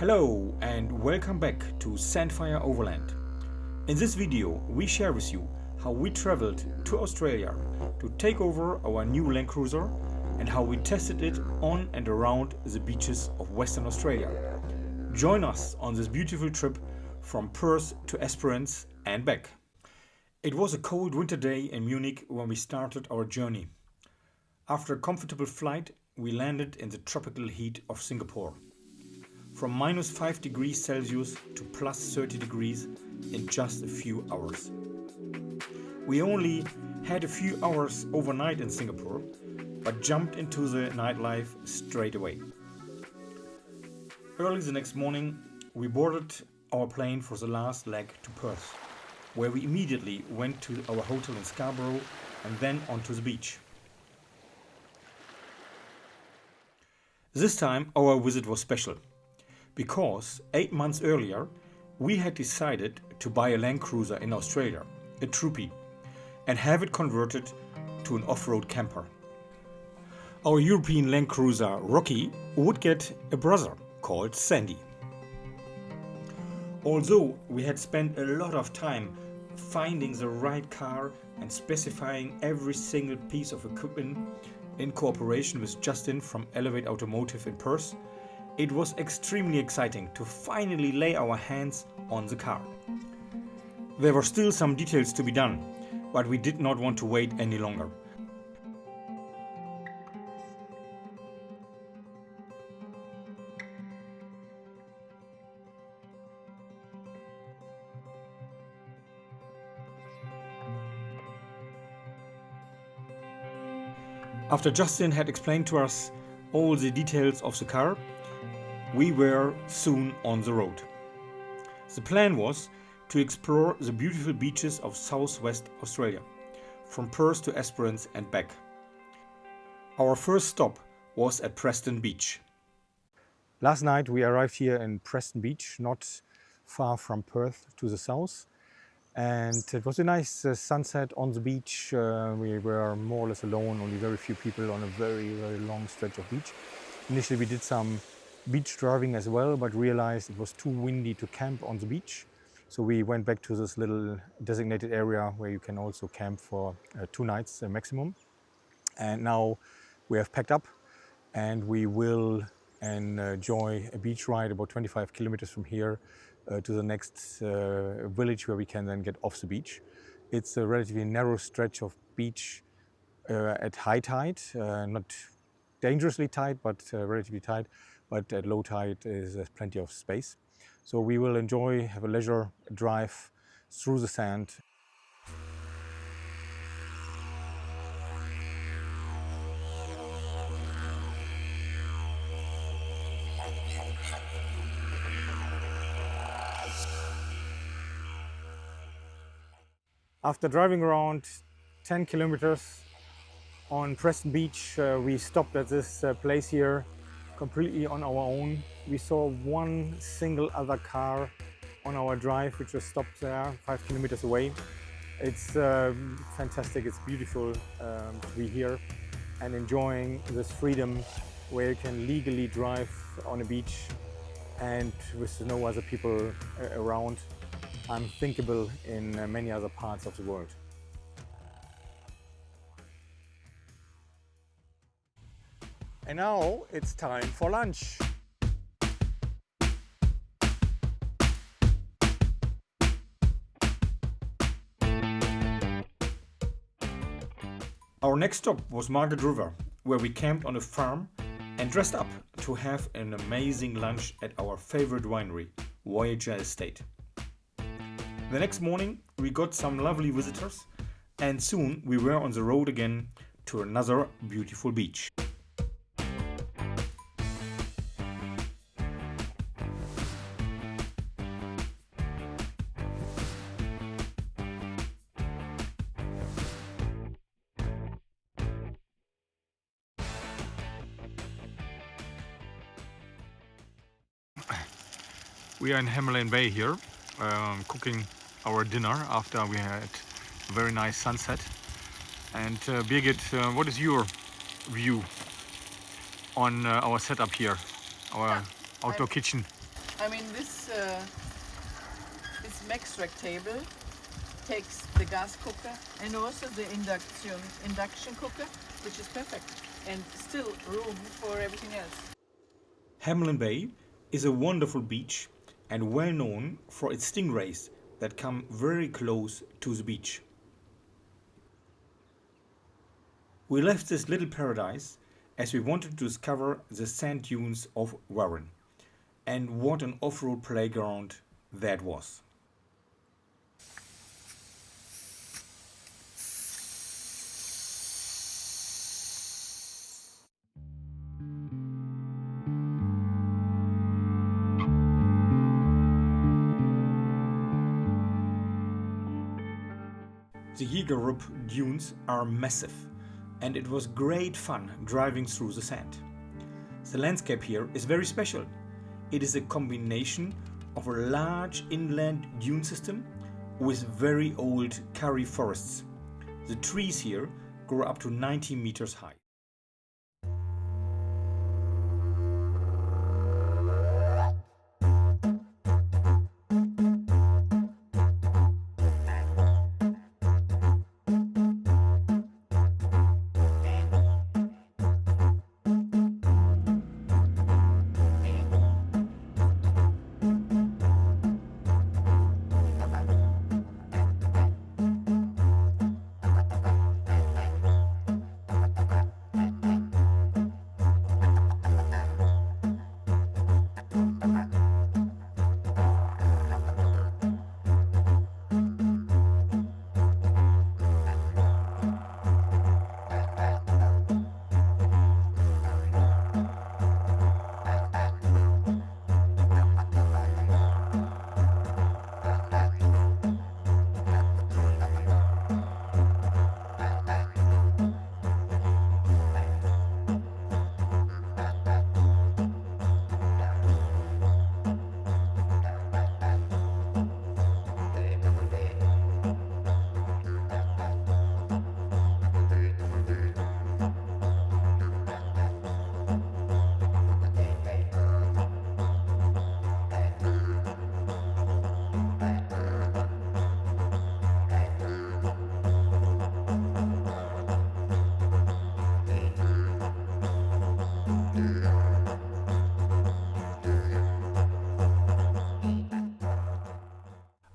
Hello and welcome back to Sandfire Overland. In this video we share with you how we traveled to Australia to take over our new Land Cruiser and how we tested it on and around the beaches of Western Australia. Join us on this beautiful trip from Perth to Esperance and back. It was a cold winter day in Munich when we started our journey. After a comfortable flight, we landed in the tropical heat of Singapore. From minus 5 degrees Celsius to plus 30 degrees in just a few hours. We only had a few hours overnight in Singapore, but jumped into the nightlife straight away. Early the next morning, we boarded our plane for the last leg to Perth, where we immediately went to our hotel in Scarborough and then onto the beach. This time our visit was special, because 8 months earlier we had decided to buy a Land Cruiser in Australia, a Troopy, and have it converted to an off-road camper. Our European Land Cruiser Rocky would get a brother called Sandy. Although we had spent a lot of time finding the right car and specifying every single piece of equipment in cooperation with Justin from Elevate Automotive in Perth, it was extremely exciting to finally lay our hands on the car. There were still some details to be done, but we did not want to wait any longer. After Justin had explained to us all the details of the car, we were soon on the road. The plan was to explore the beautiful beaches of southwest Australia, from Perth to Esperance and back. Our first stop was at Preston Beach. Last night we arrived here in Preston Beach, not far from Perth to the south. And it was a nice sunset on the beach. We were more or less alone, only very few people on a very long stretch of beach. Initially we did some beach driving as well, but realized it was too windy to camp on the beach. So we went back to this little designated area where you can also camp for 2 nights maximum. And now we have packed up and we will enjoy a beach ride about 25 kilometers from here to the next village where we can then get off the beach. It's a relatively narrow stretch of beach at high tide, not dangerously tight, but relatively tight. But at low tide there's plenty of space. So we will enjoy, have a leisure drive through the sand. After driving around 10 kilometers on Preston Beach, we stopped at this place here completely on our own. We saw one single other car on our drive, which was stopped there 5 kilometers away. It's fantastic, it's beautiful to be here and enjoying this freedom where you can legally drive on a beach and with no other people around, unthinkable in many other parts of the world. And now it's time for lunch. Our next stop was Margaret River, where we camped on a farm and dressed up to have an amazing lunch at our favorite winery, Voyager Estate. The next morning we got some lovely visitors and soon we were on the road again to another beautiful beach. We are in Hamelin Bay here, cooking our dinner after we had a very nice sunset. And Birgit, what is your view on our setup here, our outdoor kitchen? I mean, this Mextrack table takes the gas cooker and also the induction cooker, which is perfect, and still room for everything else. Hamelin Bay is a wonderful beach and well known for its stingrays that come very close to the beach. We left this little paradise as we wanted to discover the sand dunes of Warren. And what an off-road playground that was. The Jägerup dunes are massive, and it was great fun driving through the sand. The landscape here is very special. It is a combination of a large inland dune system with very old karri forests. The trees here grow up to 90 meters high.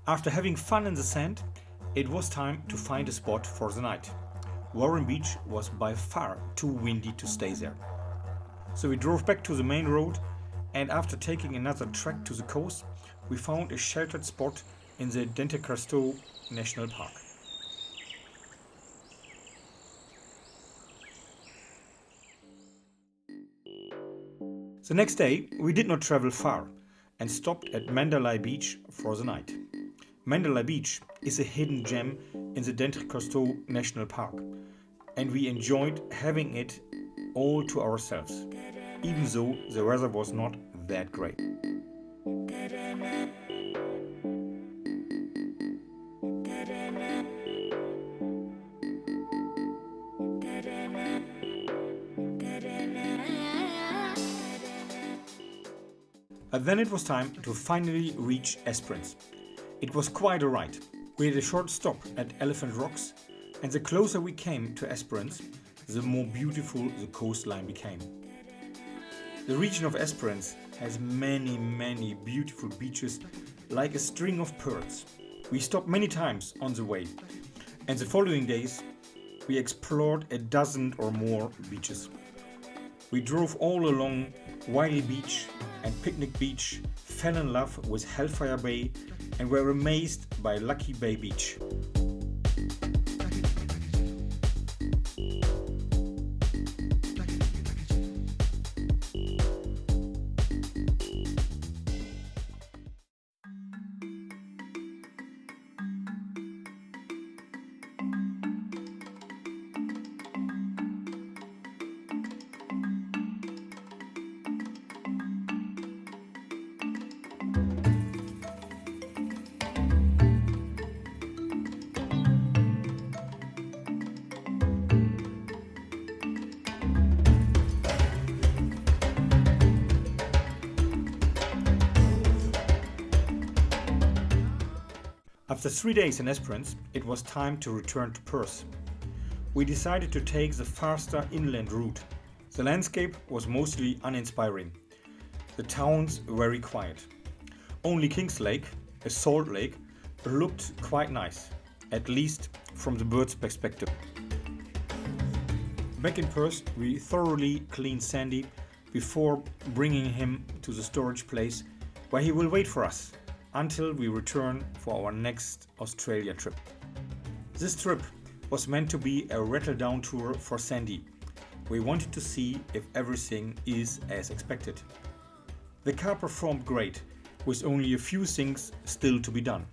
After having fun in the sand, it was time to find a spot for the night. Warren Beach was by far too windy to stay there. So we drove back to the main road, and after taking another trek to the coast, we found a sheltered spot in the D'Entrecasteaux National Park. The next day, we did not travel far and stopped at Mandalay Beach for the night. Mandalay Beach is a hidden gem in the D'Entrecasteaux National Park, and we enjoyed having it all to ourselves, even though the weather was not that great. But then it was time to finally reach Esperance. It was quite a ride. We had a short stop at Elephant Rocks, and the closer we came to Esperance, the more beautiful the coastline became. The region of Esperance has many beautiful beaches, like a string of pearls. We stopped many times on the way, and the following days we explored a dozen or more beaches. We drove all along Wiley Beach and Picnic Beach, fell in love with Hellfire Bay, and were amazed by Lucky Bay Beach. After 3 days in Esperance, it was time to return to Perth. We decided to take the faster inland route. The landscape was mostly uninspiring. The towns very quiet. Only Kings Lake, a salt lake, looked quite nice, at least from the bird's perspective. Back in Perth, we thoroughly cleaned Sandy before bringing him to the storage place where he will wait for us until we return for our next Australia trip. This trip was meant to be a rattle down tour for Sandy. We wanted to see if everything is as expected. The car performed great, with only a few things still to be done.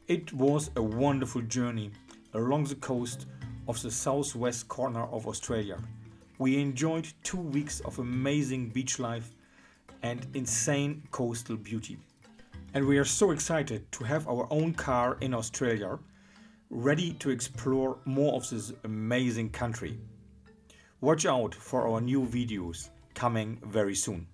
It was a wonderful journey along the coast of the southwest corner of Australia. We enjoyed 2 weeks of amazing beach life and insane coastal beauty. And we are so excited to have our own car in Australia, ready to explore more of this amazing country. Watch out for our new videos coming very soon.